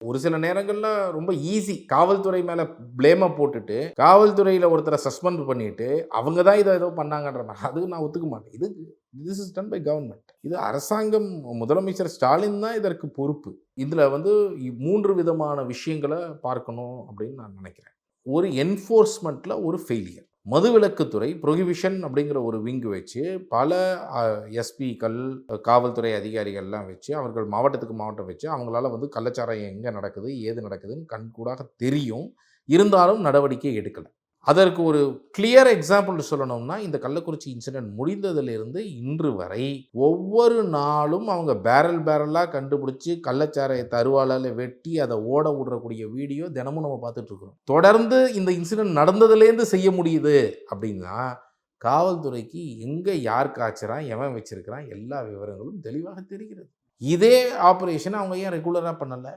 ஒரு சில நேரங்கள்ல ரொம்ப ஈஸி. காவல்துறை மேல ப்ளேம போட்டுட்டு, காவல்துறையில ஒருத்தர சஸ்பெண்ட் பண்ணிட்டு, அவங்க தான் இத ஏதோ பண்ணாங்கன்ற மாரி. அது நான் ஒத்துக்க மாட்டேன். This is done by government. இது அரசாங்கம், முதலமைச்சர் ஸ்டாலின் தான் இதற்கு பொறுப்பு. இதுல 3 விதமான விஷயங்கள பார்க்கணும் அப்படின்னு நான் நினைக்கிறேன். ஒரு என்ஃபோர்ஸ்மென்ட்ல ஒரு ஃபெயிலியர். மதுவிலக்குத்துறை புரோஹிபிஷன் அப்படிங்கிற ஒரு விங் வச்சு பல எஸ்பிக்கள், காவல்துறை அதிகாரிகள்லாம் வச்சு, அவர்கள் மாவட்டத்துக்கு மாவட்டம் வச்சு, அவங்களால கள்ளச்சாராயம் எங்கே நடக்குது, ஏது நடக்குதுன்னு கண்கூடாக தெரியும். இருந்தாலும் நடவடிக்கை எடுக்கல. அதற்கு ஒரு கிளியர் எக்ஸாம்பிள் சொல்லணும்னா, இந்த கள்ளக்குறிச்சி இன்சிடென்ட் முடிந்ததிலிருந்து இன்று வரை ஒவ்வொரு நாளும் அவங்க பேரலா கண்டுபிடிச்சு கள்ளச்சாராயத்தை அருவாளால வெட்டி அதை ஓட விடக்கூடிய வீடியோ தினமும் நம்ம பார்த்துட்டு இருக்கிறோம். தொடர்ந்து இந்த இன்சிடென்ட் நடந்ததுலேருந்து செய்ய முடியுது அப்படின்னா, காவல்துறைக்கு எங்கே யார் காய்ச்சறான், எவன் வச்சிருக்கிறான் எல்லா விவரங்களும் தெளிவாக தெரிகிறது. இதே ஆபரேஷன் அவங்க ஏன் ரெகுலராக பண்ணலை?